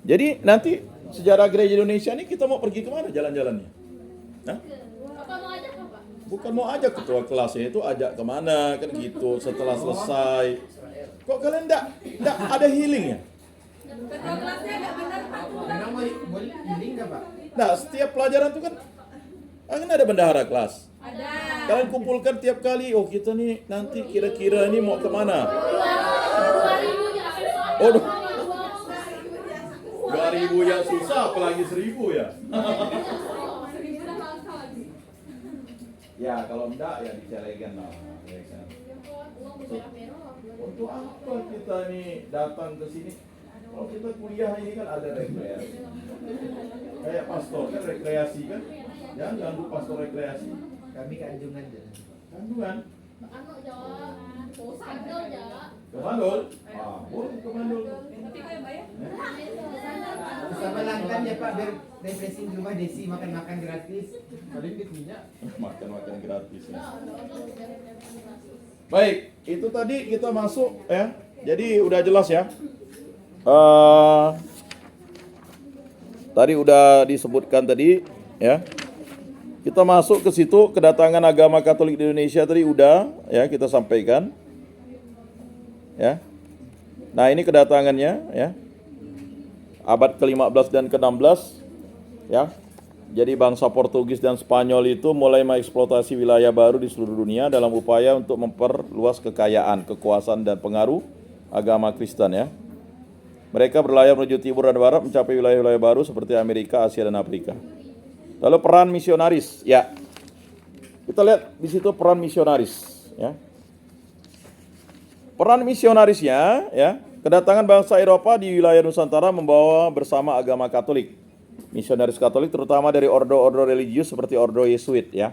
Jadi nanti sejarah gereja Indonesia ini kita mau pergi kemana jalan-jalannya? Hah? Apa mau ajak apa? Bukan mau ajak ketua kelasnya itu ajak kemana kan gitu setelah selesai. Kok kalian enggak ada healing ya? Ketua kelasnya nggak benar Pak. Memang boleh healing nggak Pak? Nah, setiap pelajaran itu kan ada bendahara kelas. Ada. Kalian kumpulkan tiap kali, oh kita nih nanti kira-kira ini mau kemana? 2.000 ya. Oh, 2.000 ya susah, apalagi 1.000 ya. Ya, kalau enggak ya dicelegan lah. Ya kan? Untuk apa kita nih datang ke sini? Kalau kita kuliah ini kan ada rekreasi. Kayak pastor kan rekreasi kan? Jangan ganggu pastor rekreasi. Kami keanjungan aja. Kandungan. Anu Jawa. Sandal Jawa. Ke Mandul? Ah, boleh ke Mandul. Tapi kau yang bayar? Bersama langgan ya Pak, biar refreshing di rumah Desi, makan-makan gratis. Paling duit minyak. Makan-makan gratis ya. Baik, itu tadi kita masuk ya. Jadi udah jelas ya. Tadi udah disebutkan tadi ya. Kita masuk ke situ, kedatangan agama Katolik di Indonesia tadi udah ya kita sampaikan. Ya. Nah, ini kedatangannya ya. Abad ke-15 dan ke-16 ya. Jadi bangsa Portugis dan Spanyol itu mulai mengeksploitasi wilayah baru di seluruh dunia dalam upaya untuk memperluas kekayaan, kekuasaan dan pengaruh agama Kristen ya. Mereka berlayar menuju timur dan barat mencapai wilayah-wilayah baru seperti Amerika, Asia dan Afrika. Lalu peran misionaris, ya. Kita lihat di situ peran misionaris, ya. Peran misionarisnya, ya, kedatangan bangsa Eropa di wilayah Nusantara membawa bersama agama Katolik. Misionaris Katolik terutama dari ordo-ordo religius seperti ordo Yesuit, ya,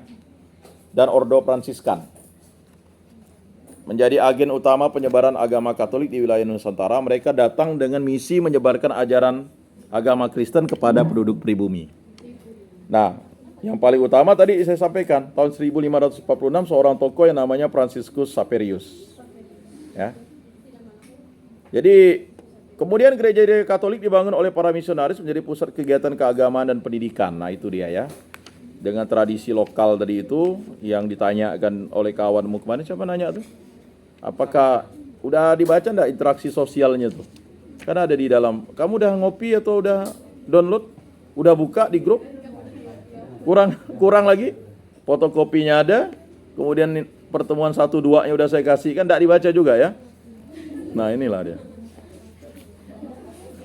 dan ordo Fransiskan. Menjadi agen utama penyebaran agama Katolik di wilayah Nusantara, mereka datang dengan misi menyebarkan ajaran agama Kristen kepada penduduk pribumi. Nah, yang paling utama tadi saya sampaikan, tahun 1546 seorang tokoh yang namanya Franciscus Saperius. Ya. Jadi, kemudian gereja Katolik dibangun oleh para misionaris menjadi pusat kegiatan keagamaan dan pendidikan. Nah, itu dia ya. Dengan tradisi lokal tadi itu yang ditanyakan oleh kawanmu kemarin, siapa nanya tuh? Apakah udah dibaca enggak interaksi sosialnya tuh? Karena ada di dalam. Kamu udah ngopi atau udah download? Udah buka di grup? Kurang lagi, fotokopinya ada, kemudian pertemuan 1-2 nya udah saya kasih, kan tidak dibaca juga ya. Nah, inilah dia.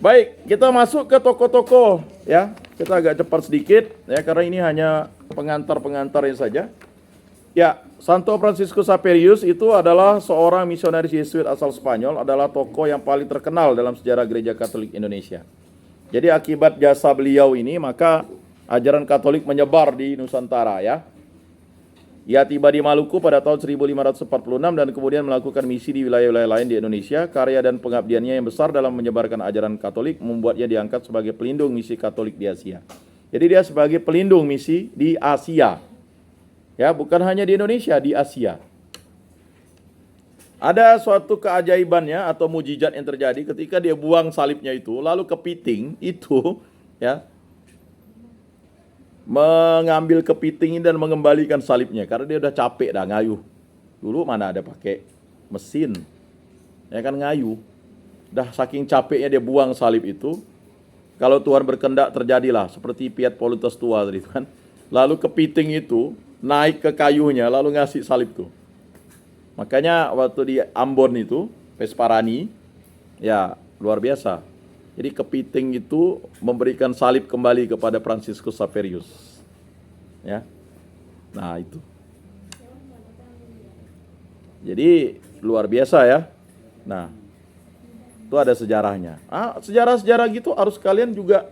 Baik, kita masuk ke toko-toko ya. Kita agak cepat sedikit ya, karena ini hanya pengantar-pengantarnya saja. Ya, Santo Franciscus Saperius itu adalah seorang misionaris Yesuit asal Spanyol, adalah tokoh yang paling terkenal dalam sejarah Gereja Katolik Indonesia. Jadi akibat jasa beliau ini, maka ajaran Katolik menyebar di Nusantara ya. Ia tiba di Maluku pada tahun 1546 dan kemudian melakukan misi di wilayah-wilayah lain di Indonesia. Karya dan pengabdiannya yang besar dalam menyebarkan ajaran Katolik membuatnya diangkat sebagai pelindung misi Katolik di Asia. Jadi dia sebagai pelindung misi di Asia. Ya, bukan hanya di Indonesia, di Asia. Ada suatu keajaibannya atau mujizat yang terjadi ketika dia buang salibnya itu, lalu kepiting itu ya mengambil kepiting dan mengembalikan salibnya karena dia udah capek dah ngayuh. Dulu mana ada pakai mesin, ya kan ngayuh. Dah saking capeknya dia buang salib itu. Kalau Tuhan berkehendak terjadilah seperti Piet Polutus tua tadi kan. Lalu kepiting itu naik ke kayunya lalu ngasih salib tuh. Makanya waktu di Ambon itu Vesparani ya luar biasa. Jadi kepiting itu memberikan salib kembali kepada Franciscus Saperius. Ya. Nah, itu. Jadi luar biasa ya. Nah, itu ada sejarahnya. Sejarah-sejarah gitu harus kalian juga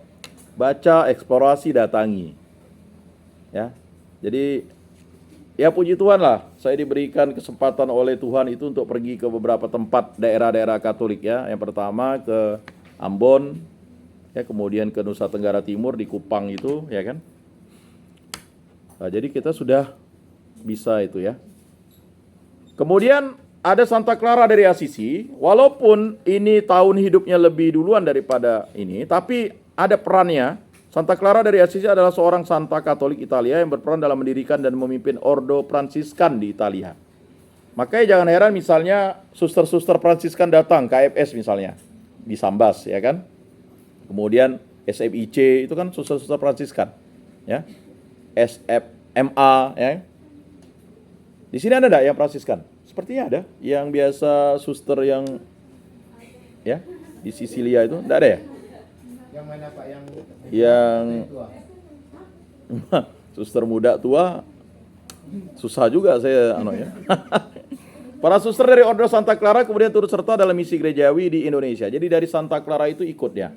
baca, eksplorasi, datangi. Ya. Jadi ya puji Tuhan lah, saya diberikan kesempatan oleh Tuhan itu untuk pergi ke beberapa tempat daerah-daerah Katolik ya. Yang pertama ke Ambon, ya, kemudian ke Nusa Tenggara Timur di Kupang itu, ya kan. Nah, jadi kita sudah bisa itu ya. Kemudian ada Santa Clara dari Assisi, walaupun ini tahun hidupnya lebih duluan daripada ini, tapi ada perannya. Santa Clara dari Assisi adalah seorang Santa Katolik Italia yang berperan dalam mendirikan dan memimpin Ordo Fransiskan di Italia. Makanya jangan heran misalnya suster-suster Fransiskan datang, KFS misalnya, di Sambas, ya kan? Kemudian SFIC itu kan suster-suster Fransiskan, ya. SFMA, ya. Di sini ada enggak yang Fransiskan? Sepertinya ada. Yang biasa suster yang ya di Sisilia itu enggak ada ya? Yang mana Pak Yang tua? suster muda tua susah juga saya ya. Para suster dari Ordo Santa Clara kemudian turut serta dalam misi gerejawi di Indonesia. Jadi dari Santa Clara itu ikut ya.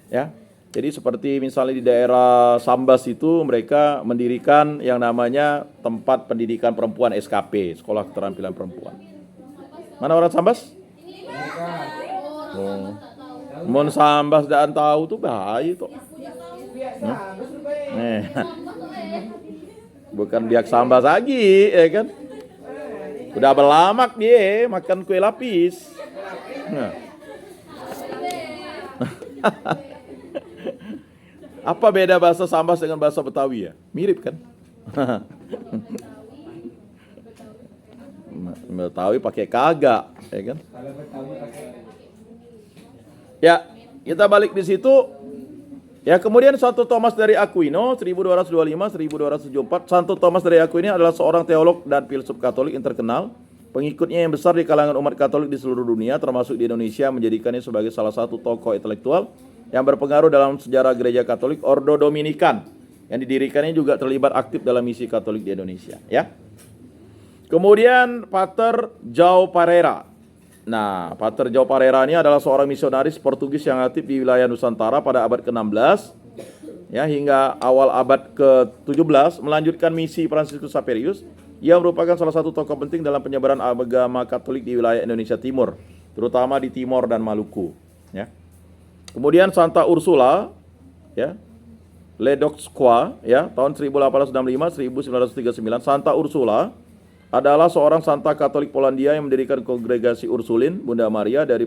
Ya. Jadi seperti misalnya di daerah Sambas itu mereka mendirikan yang namanya tempat pendidikan perempuan SKP, Sekolah Keterampilan Perempuan. Mana orang Sambas? Oh. Mon Sambas dan tahu tuh bahaya tuh. Bukan biak Sambas lagi, ya kan? Udah berlamak dia makan kue lapis. Nah. Apa beda bahasa Sambas dengan bahasa Betawi ya? Mirip kan? Betawi pakai kagak, ya kan? Ya, kita balik di situ. Ya, kemudian Santo Thomas dari Aquino 1225-1274. Santo Thomas dari Aquino adalah seorang teolog dan filsuf Katolik yang terkenal. Pengikutnya yang besar di kalangan umat Katolik di seluruh dunia, termasuk di Indonesia, menjadikannya sebagai salah satu tokoh intelektual yang berpengaruh dalam sejarah gereja Katolik. Ordo Dominikan yang didirikannya juga terlibat aktif dalam misi Katolik di Indonesia, ya. Kemudian Pater João Pereira. Nah, Pater João Pereira ini adalah seorang misionaris Portugis yang aktif di wilayah Nusantara pada abad ke-16 ya hingga awal abad ke-17 melanjutkan misi Franciscus Saperius. Ia merupakan salah satu tokoh penting dalam penyebaran agama Katolik di wilayah Indonesia Timur, terutama di Timor dan Maluku, ya. Kemudian Santa Ursula, ya, Ledoxqua, ya, tahun 1865-1939. Santa Ursula adalah seorang Santa Katolik Polandia yang mendirikan kongregasi Ursulin Bunda Maria dari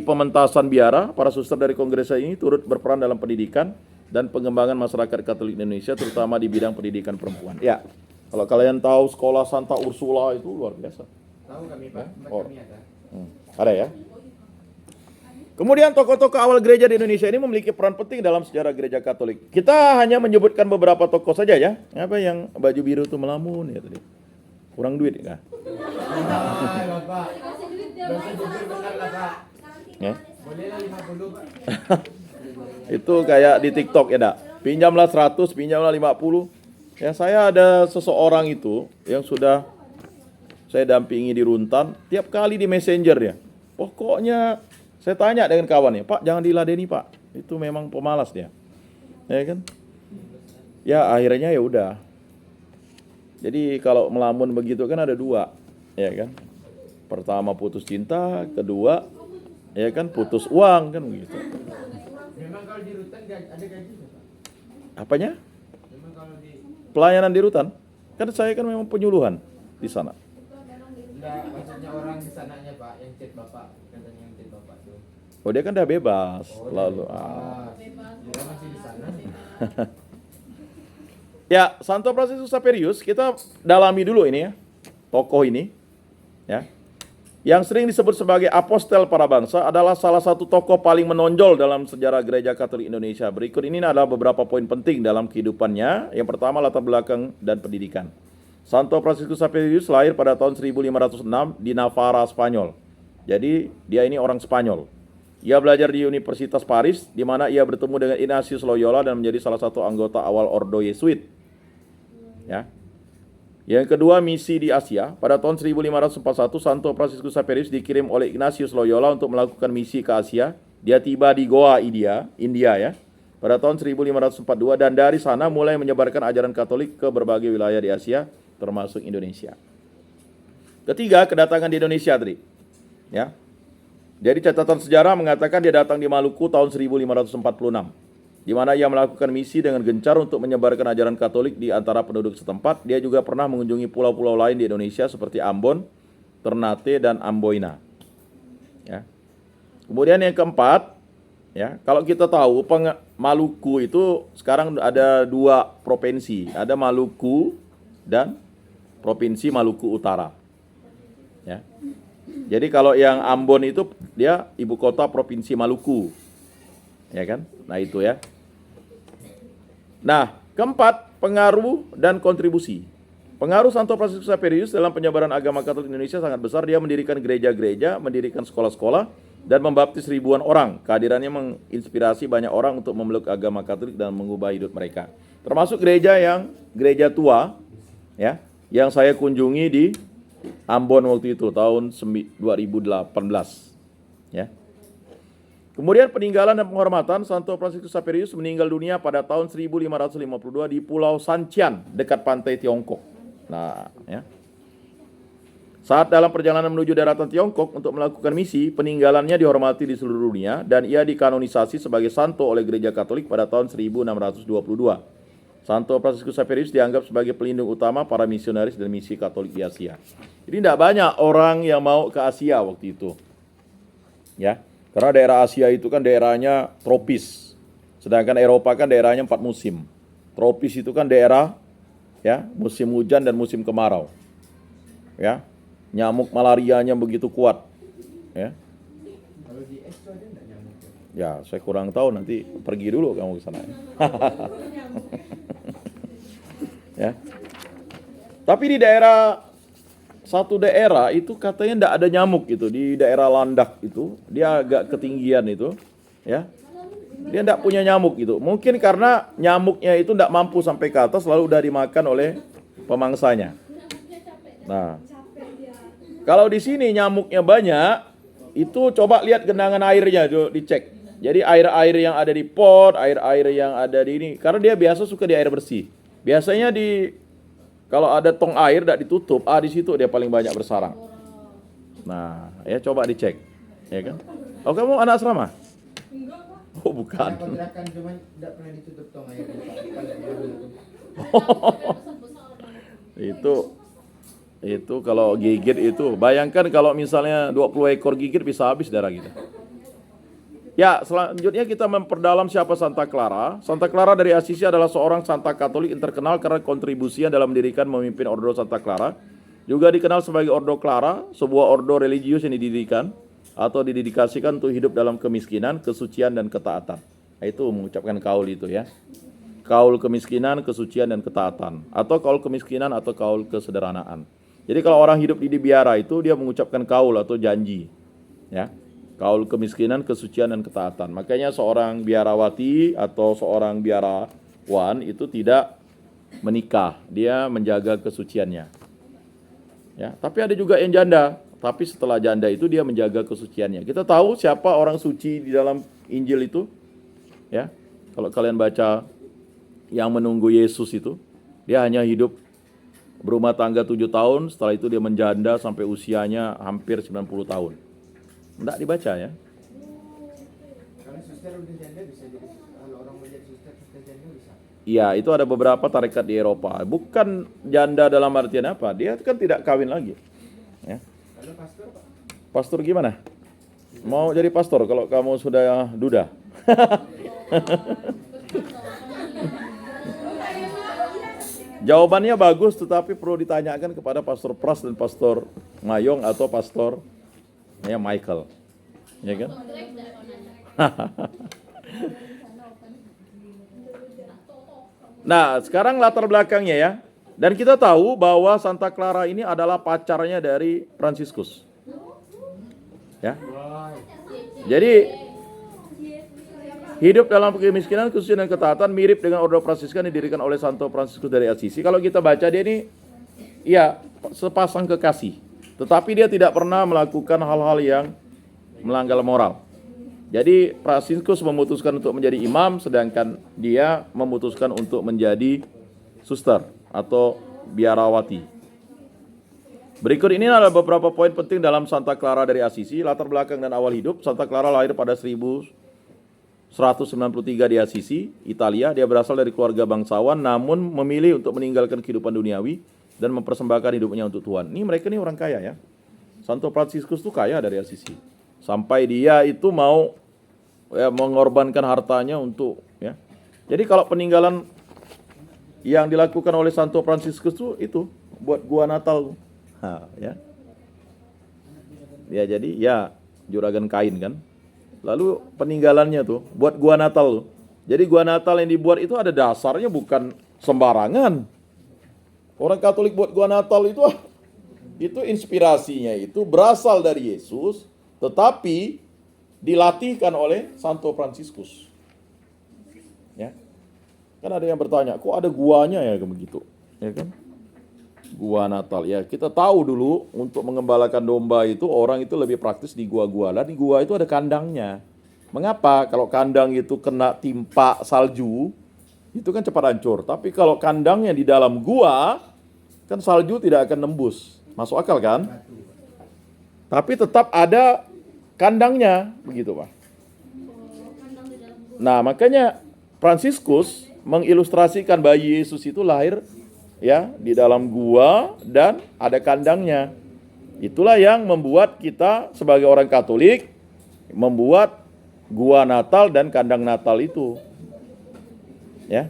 pementasan biara. Para suster dari kongregasi ini turut berperan dalam pendidikan dan pengembangan masyarakat Katolik Indonesia, terutama di bidang pendidikan perempuan. Ya, kalau kalian tahu sekolah Santa Ursula itu luar biasa. Tahu kami Pak, kami ada. Ada ya. Kemudian tokoh-tokoh awal gereja di Indonesia ini memiliki peran penting dalam sejarah gereja Katolik. Kita hanya menyebutkan beberapa tokoh saja ya. Apa yang baju biru itu melamun ya tadi. Kurang duit enggak? Bapak. Dosa jujur benar lah Pak. Ya. Bolehlah 50 Pak. Itu kayak di TikTok ya, Dak. Pinjamlah 100, pinjamlah 50. Ya, saya ada seseorang itu yang sudah saya dampingi di Runtan, tiap kali di Messenger ya. Pokoknya saya tanya dengan kawannya, Pak jangan diladeni Pak, itu memang pemalas dia, ya kan? Ya akhirnya ya udah. Jadi kalau melamun begitu kan ada dua, ya kan? Pertama putus cinta, kedua, ya kan putus uang kan begitu. Memang kalau di rutan ada gaji Pak? Apanya? Memang kalau di Pelayanan di Rutan? Kan saya kan memang penyuluhan di sana. enggak, maksudnya orang di sananya Pak, yang chat Bapak, katanya yang chat Bapak tuh. Oh dia kan udah bebas, lalu. Dia masih di sana. Ya, Santo Franciscus Saperius kita dalami dulu ini ya, tokoh ini, ya. Yang sering disebut sebagai apostel para bangsa adalah salah satu tokoh paling menonjol dalam sejarah gereja Katolik Indonesia. Berikut ini adalah beberapa poin penting dalam kehidupannya. Yang pertama latar belakang dan pendidikan. Santo Franciscus Saperius lahir pada tahun 1506 di Navarra, Spanyol. Jadi dia ini orang Spanyol. Ia belajar di Universitas Paris, di mana ia bertemu dengan Ignatius Loyola dan menjadi salah satu anggota awal Ordo Yesuit. Ya. Yang kedua, misi di Asia. Pada tahun 1541, Santo Franciscus Saperius dikirim oleh Ignatius Loyola untuk melakukan misi ke Asia. Dia tiba di Goa, India ya. Pada tahun 1542 dan dari sana mulai menyebarkan ajaran Katolik ke berbagai wilayah di Asia, termasuk Indonesia. Ketiga, kedatangan di Indonesia tadi. Ya. Jadi catatan sejarah mengatakan dia datang di Maluku tahun 1546. di mana ia melakukan misi dengan gencar untuk menyebarkan ajaran Katolik di antara penduduk setempat. Dia juga pernah mengunjungi pulau-pulau lain di Indonesia seperti Ambon, Ternate, dan Amboina. Ya. Kemudian yang keempat, ya, kalau kita tahu Maluku itu sekarang ada 2 provinsi, ada Maluku dan Provinsi Maluku Utara. Ya. Jadi kalau yang Ambon itu dia ibu kota Provinsi Maluku. Ya kan? Nah, itu ya. Nah, keempat, pengaruh dan kontribusi. Pengaruh Santo Fransiskus Xaverius dalam penyebaran agama Katolik Indonesia sangat besar. Dia mendirikan gereja-gereja, mendirikan sekolah-sekolah, dan membaptis ribuan orang. Kehadirannya menginspirasi banyak orang untuk memeluk agama Katolik dan mengubah hidup mereka. Termasuk gereja tua, ya, yang saya kunjungi di Ambon waktu itu tahun 2018, ya. Kemudian peninggalan dan penghormatan. Santo Fransiskus Xaverius meninggal dunia pada tahun 1552 di Pulau Sancian dekat pantai Tiongkok. Nah, ya. Saat dalam perjalanan menuju daratan Tiongkok untuk melakukan misi, peninggalannya dihormati di seluruh dunia dan ia dikanonisasi sebagai santo oleh Gereja Katolik pada tahun 1622. Santo Fransiskus Xaverius dianggap sebagai pelindung utama para misionaris dan misi Katolik di Asia. Jadi tidak banyak orang yang mau ke Asia waktu itu. Ya, karena daerah Asia itu kan daerahnya tropis. Sedangkan Eropa kan daerahnya 4 musim. Tropis itu kan daerah, ya, musim hujan dan musim kemarau. Ya. Nyamuk malarianya begitu kuat, ya. Kalau di es itu ada nggak nyamuk? Ya, saya kurang tahu, nanti pergi dulu kamu ke sana. Ya. Tapi di satu daerah itu katanya tidak ada nyamuk itu, di daerah Landak itu, dia agak ketinggian itu, ya. Dia tidak punya nyamuk itu. Mungkin karena nyamuknya itu tidak mampu sampai ke atas, lalu udah dimakan oleh pemangsanya. Nah, kalau di sini nyamuknya banyak, itu coba lihat genangan airnya, dicek. Jadi air-air yang ada di pot, air-air yang ada di ini, karena dia biasa suka di air bersih. Biasanya kalau ada tong air tidak ditutup, di situ dia paling banyak bersarang. Nah, ya coba dicek, ya kan? Oh, kamu anak asrama? Oh, bukan. Kontrakan cuman tidak pernah ditutup tong air. Itu kalau gigit itu, bayangkan kalau misalnya 20 ekor gigit bisa habis darah kita. Ya, selanjutnya kita memperdalam siapa Santa Clara. Santa Clara dari Assisi adalah seorang Santa Katolik yang terkenal karena kontribusinya dalam mendirikan memimpin Ordo Santa Clara. Juga dikenal sebagai Ordo Clara, sebuah ordo religius yang didirikan atau didedikasikan untuk hidup dalam kemiskinan, kesucian, dan ketaatan. Nah, itu mengucapkan kaul itu ya. Kaul kemiskinan, kesucian, dan ketaatan. Atau kaul kemiskinan atau kaul kesederhanaan. Jadi kalau orang hidup di biara itu dia mengucapkan kaul atau janji, ya, kaul kemiskinan, kesucian, dan ketaatan. Makanya seorang biarawati atau seorang biarawan itu tidak menikah, dia menjaga kesuciannya. Ya, tapi ada juga yang janda, tapi setelah janda itu dia menjaga kesuciannya. Kita tahu siapa orang suci di dalam Injil itu, ya. Kalau kalian baca yang menunggu Yesus itu, dia hanya hidup berumah tangga 7 tahun, setelah itu dia menjanda sampai usianya hampir 90 tahun. Tidak dibaca ya. Kalau suster udah janda bisa jadi, kalau orang mau jadi suster janda bisa. Iya, itu ada beberapa tarekat di Eropa. Bukan janda dalam artian apa, dia kan tidak kawin lagi. Ya. Kalau pastor, Pak? Pastor gimana? Mau jadi pastor kalau kamu sudah duda? Jawabannya bagus, tetapi perlu ditanyakan kepada Pastor Pras dan Pastor Mayong atau Pastor Michael, ya kan? Nah, sekarang latar belakangnya ya. Dan kita tahu bahwa Santa Clara ini adalah pacarnya dari Fransiskus. Ya. Jadi hidup dalam kemiskinan, kesucian, dan ketaatan mirip dengan Ordo Fransiskan didirikan oleh Santo Fransiskus dari Assisi. Kalau kita baca dia ini, ya sepasang kekasih. Tetapi dia tidak pernah melakukan hal-hal yang melanggar moral. Jadi Fransiskus memutuskan untuk menjadi imam, sedangkan dia memutuskan untuk menjadi suster atau biarawati. Berikut ini adalah beberapa poin penting dalam Santa Clara dari Assisi. Latar belakang dan awal hidup. Santa Clara lahir pada 1192 193 di Assisi, Italia. Dia berasal dari keluarga bangsawan, namun memilih untuk meninggalkan kehidupan duniawi dan mempersembahkan hidupnya untuk Tuhan. Ini mereka nih orang kaya ya. Santo Fransiskus tuh kaya dari Assisi. Sampai dia itu mau mengorbankan hartanya untuk ya. Jadi kalau peninggalan yang dilakukan oleh Santo Fransiskus itu buat gua Natal. Ya. Ya jadi ya juragan kain kan. Lalu peninggalannya tuh buat gua Natal tuh. Jadi gua Natal yang dibuat itu ada dasarnya, bukan sembarangan. Orang Katolik buat gua Natal itu inspirasinya itu berasal dari Yesus, tetapi dilatihkan oleh Santo Fransiskus. Ya. Kan ada yang bertanya, kok ada guanya ya begitu? Ya kan? Gua Natal. Ya, kita tahu dulu untuk mengembalakan domba itu orang itu lebih praktis di gua-gua. Lah di gua itu ada kandangnya. Mengapa? Kalau kandang itu kena timpa salju, itu kan cepat hancur. Tapi kalau kandangnya di dalam gua, kan salju tidak akan nembus. Masuk akal kan? Tapi tetap ada kandangnya, begitu Pak. Nah, makanya Fransiskus mengilustrasikan bayi Yesus itu lahir ya di dalam gua dan ada kandangnya. Itulah yang membuat kita sebagai orang Katolik membuat gua Natal dan kandang Natal itu. Ya.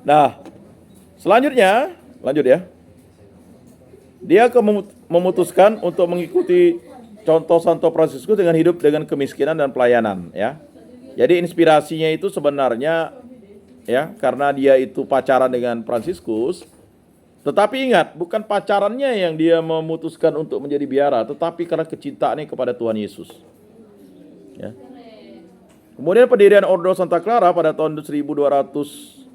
Nah, selanjutnya, lanjut ya. Dia memutuskan untuk mengikuti contoh Santo Fransiskus dengan hidup dengan kemiskinan dan pelayanan ya. Jadi inspirasinya itu sebenarnya ya, karena dia itu pacaran dengan Fransiskus. Tetapi ingat, bukan pacarannya yang dia memutuskan untuk menjadi biara, tetapi karena kecintaannya kepada Tuhan Yesus. Ya. Kemudian pendirian Ordo Santa Clara pada tahun 1212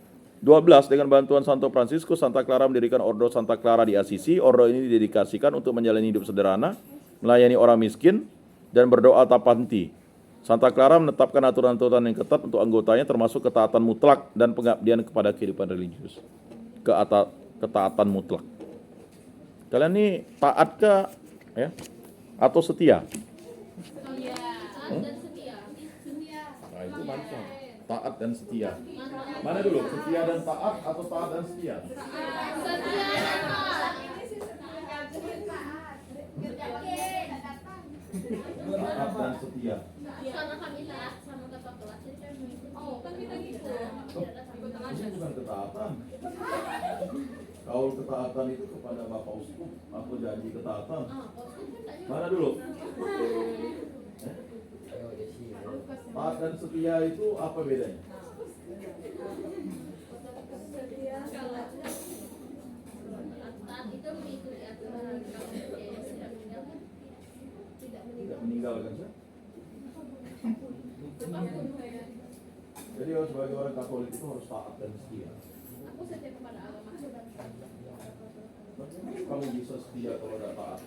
dengan bantuan Santo Fransiskus, Santa Clara mendirikan Ordo Santa Clara di Assisi. Ordo ini didedikasikan untuk menjalani hidup sederhana, melayani orang miskin, dan berdoa tanpa henti. Santa Clara menetapkan aturan-aturan yang ketat untuk anggotanya, termasuk ketaatan mutlak dan pengabdian kepada kehidupan religius. Ketaatan mutlak. Kalian ini taat ke ya atau setia? Taat dan setia. Nah, itu mana? Taat dan setia. Mana dulu? Setia dan taat atau taat dan setia? Setia dan taat. Taat dan setia. Karena kami taat sama kakak kelas, jadi kami mengikuti. Oh, kan kita gitu. Ini bukan ketaatan. Kaul ketaatan itu kepada Bapak Uskup atau janji ketaatan. Mana dulu? Taat dan setia itu apa bedanya? Taat itu mengikuti aturan, kalau tidak meninggalkan, Tidak meninggalkan saya. Jadi sebagai orang Katolik itu harus taat dan setia. Aku setia kepada agama. Bagaimana kamu bisa setia kalau tidak taat?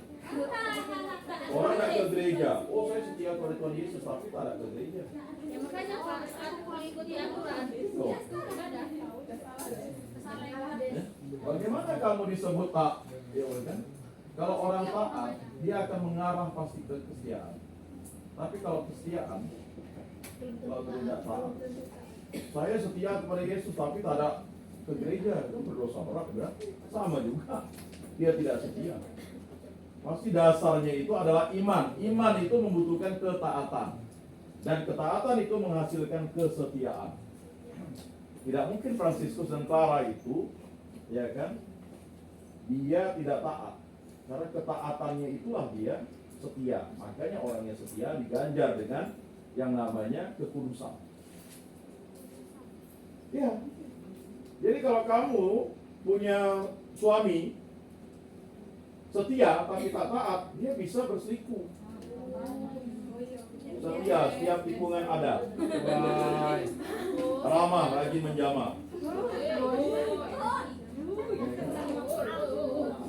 Orang tidak ke gereja. Oh, saya setia kepada Tuhan Yesus, tapi tidak ke gereja. Ya makanya aku mengikuti aturan. Tuh. Ibadah. Ya. Bagaimana kamu disebut taat? Ya, kan? Kalau orang taat, dia akan mengarah pasti ke kesetiaan. Tapi kalau kesetiaan, kalau tidak taat, saya setia kepada Yesus tapi tak ada ke gereja, itu berdosa berat berarti sama juga. Dia tidak setia. Pasti dasarnya itu adalah iman. Iman itu membutuhkan ketaatan. Dan ketaatan itu menghasilkan kesetiaan. Tidak mungkin Fransiskus dan Clara itu, ya kan, dia tidak taat. Karena ketaatannya itulah dia setia. Makanya orang yang setia diganjar dengan yang namanya kekudusan. Ya. Jadi kalau kamu punya suami setia tapi tak taat, dia bisa berselingkuh. Setia, setiap tikungan ada. Ramah, rajin menjamah.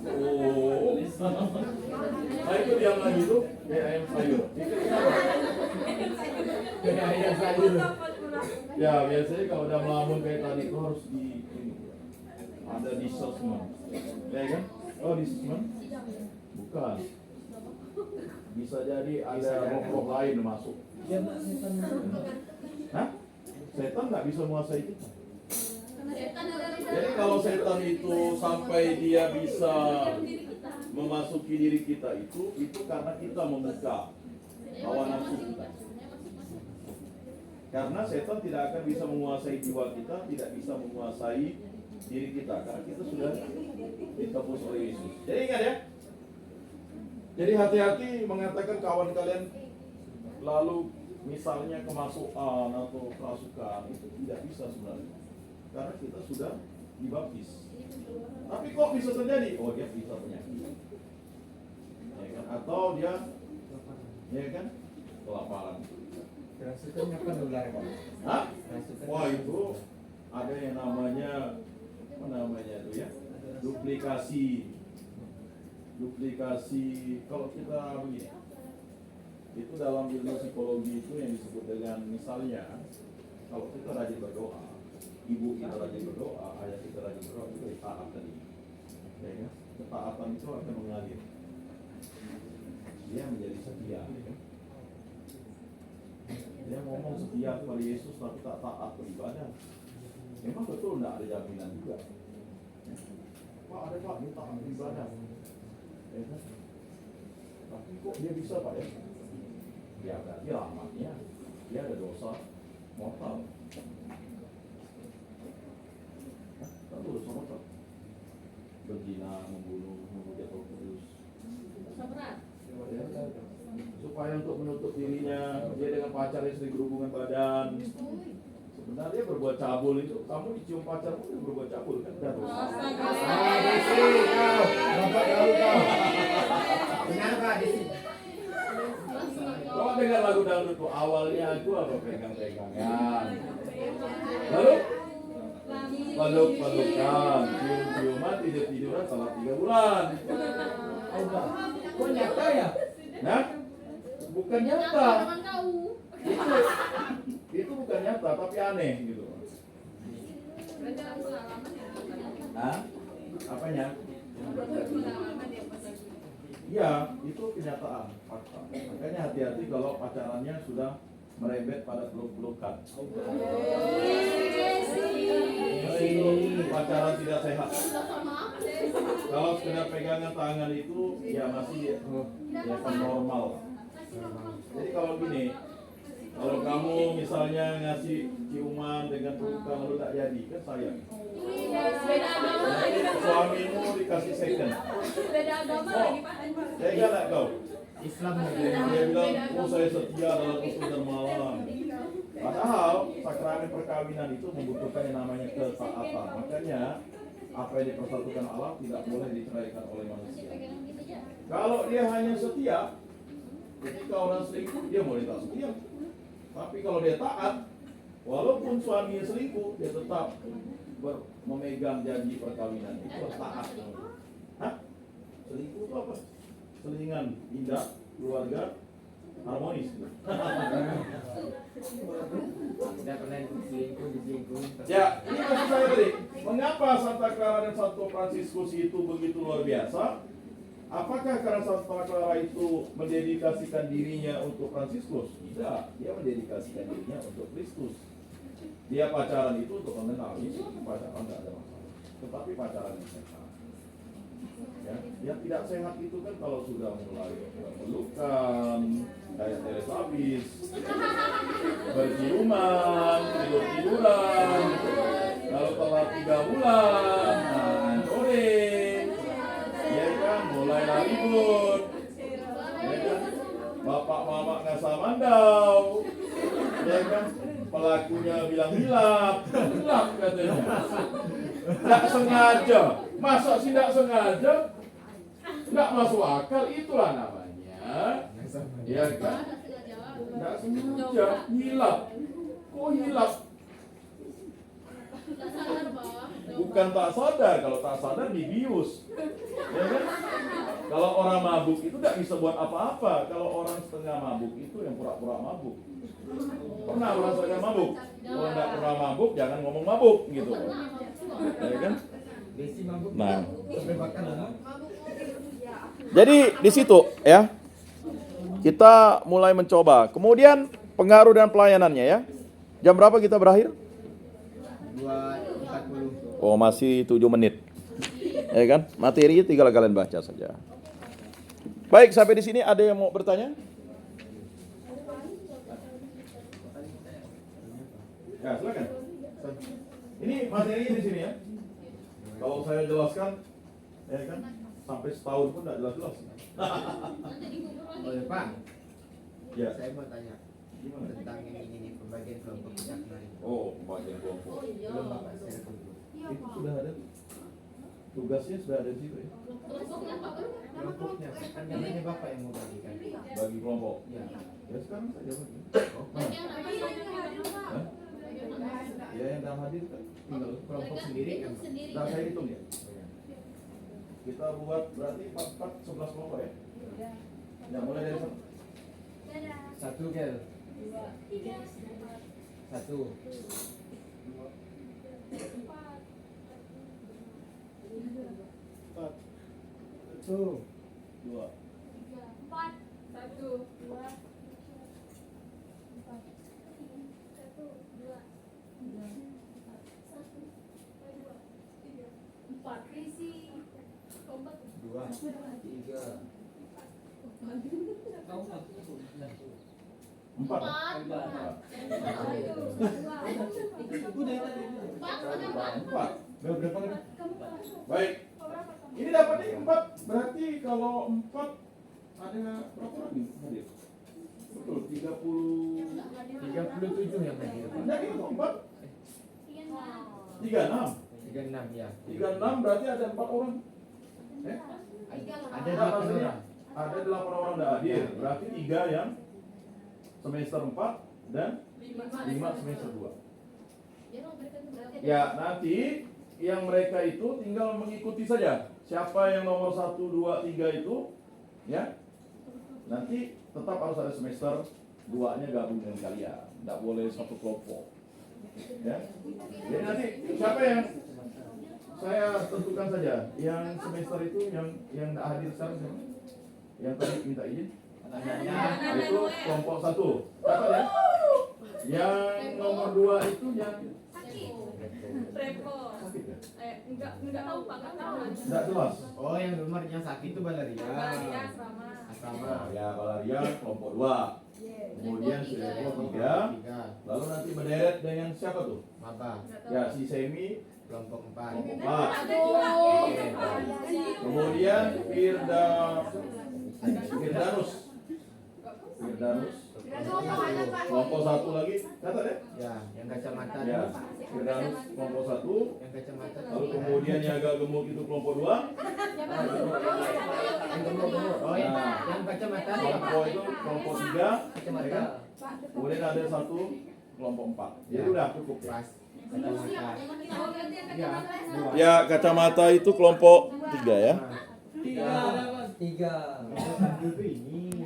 Oh. Nah itu diam lagi tuh kayak ayam sayur. Kayak ayam sayur. Ya biasanya kalau udah melamun kayak tadi itu harus ada disesmen, ya kan? Oh disesmen? Bukan. Bisa jadi ada roh-roh lain masuk. Hah? Setan nggak bisa menguasai kita. Setan adalah Jadi kalau setan itu sampai dia bisa memasuki diri kita itu karena kita membuka hawa nafsu kita. Karena setan tidak akan bisa menguasai jiwa kita, tidak bisa menguasai diri kita, karena kita sudah ditebus oleh Yesus. Jadi ingat ya. Jadi hati-hati mengatakan kawan kalian lalu misalnya kemasukan atau kerasukan, itu tidak bisa sebenarnya. Karena kita sudah dibaptis. Tapi kok bisa terjadi? Oh, dia bisa penyakit. Ya kan? Atau dia ya kan? Kelaparan. Kerasukannya penular, Pak. Hah? Kerasukan. Wah, itu ada yang namanya apa namanya itu ya? Duplikasi. Kalau kita begini. Itu dalam ilmu psikologi itu yang disebut dengan misalnya kalau kita rajin berdoa, ibu kita rajin berdoa, ayah kita rajin berdoa, itu taat tadi. Ya kan? Ketaatan itu akan mengalir. Dia menjadi setia. Ya kan? Dia ngomong setia kepada Yesus tapi tak taat beribadah. Memang betul tidak ada jaminan juga. Ya. Pak ada Pak, dia taat beribadah. Ya kan? Tapi kok dia bisa Pak ya? Ya berarti rahmatnya dia ada dosa mortal. Lalu dosa mortal. Berzina, membunuh, menghujat Roh Kudus. dosa berat. Supaya untuk menutup dirinya dia dengan pacarnya sering berhubungan badan. Sebenarnya berbuat cabul itu, kamu dicium pacarmu itu berbuat cabul kan? Dan dosa. Desi, kau. Bapak tahu kau. Kenapa, Desi? Kau dengar lagu dangdut tuh awalnya aku apa pegang-pegangan. Lalu peluk-pelukan, cium-ciuman, tidur-tiduran selama 3 bulan. Kok nyata ya? Nah, bukan nyata. Jangan kau. Itu bukan nyata, tapi aneh gitu. Berarti ada pengalaman ya. Nah, apanya? Pengalaman ya pas lagi. Iya, itu kenyataan, fakta. Makanya hati-hati kalau pacarannya sudah merembet pada peluk-pelukan. Itu pacaran tidak sehat. Kalau sekedar pegangan tangan itu ya masih ya kan normal. Jadi kalau gini, kalau kamu misalnya ngasih ciuman dengan pelukan lalu tak jadi, kan sayang. Beda agama lagi. Suamimu dikasih second. Beda agama Oh, lagi Pak. tega tak kau? Islam Dia bilang, oh saya setia dalam usul dan malam. Padahal sakramen perkawinan itu membutuhkan yang namanya ketaatan. Makanya apa yang dipersatukan Allah tidak boleh diceraikan oleh manusia. Kalau dia hanya setia, ketika orang selingkuh dia boleh tak setia. Tapi kalau dia taat, walaupun suaminya selingkuh, dia tetap memegang janji perkawinan. Itu taat. Hah? Selingkuh itu apa? Selingan indah, keluarga harmonis. Tidak pernah selingkuh, diselingkuh. Ya, ini maksud saya tadi. Mengapa Santa Clara dan Santo Fransiskus itu begitu luar biasa? Apakah karena Santa Clara itu mendedikasikan dirinya untuk Fransiskus? Tidak, dia mendedikasikan dirinya untuk Kristus. Dia pacaran itu untuk mengenal Yesus, pacaran tidak ada masalah. Tetapi pacaran yang sehat. Ya, yang tidak sehat itu kan kalau sudah mulai pelukan, kayak Teresabis, berciuman, tidur-tiduran, kalau telat 3 bulan, sore, ya kan, mulai ribut, ya kan, bapak mama ngasah mandau, ya kan, pelakunya bilang hilap katanya, tidak sengaja. Masa sih tidak sengaja? Tidak masuk akal, itulah namanya. Ya kan? Tidak sengaja, hilap. Kok hilap? Bukan tak sadar, kalau tak sadar dibius. Ya kan? Kalau orang mabuk itu tidak bisa buat apa-apa. Kalau orang setengah mabuk itu yang pura-pura mabuk. Pernah orang setengah mabuk? Kalau tidak pernah mabuk, jangan ngomong mabuk gitu. Ya kan? Nah, jadi di situ ya kita mulai mencoba. Kemudian pengaruh dan pelayanannya ya. Jam berapa kita berakhir? 2.40. Oh, masih 7 menit. Ya kan? Materi tinggal kalian baca saja. Baik, sampai di sini ada yang mau bertanya? Ya, silakan. Ini materi di sini ya. Kalau saya jelaskan, ya kan, sampai setahun pun tidak jelas-jelas. Nanti dikubur lagi. Oh ya Pak, Ya. saya mau tanya tentang yang ini nih, pembagian kelompok jakna ini. Oh, pembagian kelompok. Oh iya. Belum Bapak saya tunggu. Itu sudah ada. Tugasnya sudah ada di situ ya. Kelompoknya Pak baru. Kelompoknya kan namanya Bapak yang mau bagikan. Bagi kelompok. Ya. Ya sekarang saja bagi. Oh, Bagi yang namanya. Hah? Ya yang dah hadir kan tinggal Kelompok sendiri kan. Sendiri. Nah, saya hitung ya. Kita buat berarti 4 11 kelompok ya. Ya, mulai dari sana. Satu gel. Satu. Empat. Satu. 2. Dua. Tiga. 4. Empat. Berapa kan? Baik. Ini dapatnya 4. Berarti kalau 4 ada berapa orang nih hadir? Betul, 30. 37 yang hadir. Enggak itu 4. 36. 36 ya. 36 berarti ada 4 orang. Ada Enggak, 8 maksudnya orang. ada 8 orang tidak hadir. Berarti 3 yang semester 4 dan 5 semester 2. Ya, nanti yang mereka itu tinggal mengikuti saja. Siapa yang nomor 1, 2, 3 itu, ya, nanti tetap harus ada semester 2-nya gabung dengan kalian. Tidak boleh satu kelompok. Ya. Jadi nanti siapa yang saya tentukan saja, yang semester itu yang tidak hadir sekarang siapa? Yang tadi minta izin? Itu kelompok 1. Dapat ya? Yang nomor 2 itu yang sakit ya? Enggak tahu Pak, enggak tahu. Tidak jelas. Oh, yang nomornya sakit itu Balaria. Balaria sama. Asrama. Nah, ya Balaria kelompok 2. Kemudian kelompok 3. 3. Lalu nanti berderet dengan siapa tuh? Maba. Ya si Semi Kelompok 4. kelompok 4. Aduh. Kemudian Firdanus. Kelompok 1 lagi. Catat ya? Ya, yang kacamata. Ya. Firdanus kelompok 1. Yang kacamata. Lalu kemudian yang agak gemuk itu kelompok 2. Yang gemuk. Oh, ya. Yang kacamata. Kelompok itu kelompok 3. Kacamata. Kemudian ada 1 kelompok 4. Jadi udah cukup ya. Pas. Kacamata. Ya. Dua. Ya, kacamata itu kelompok 3 ya. Tiga. Kelompok 1 itu ini.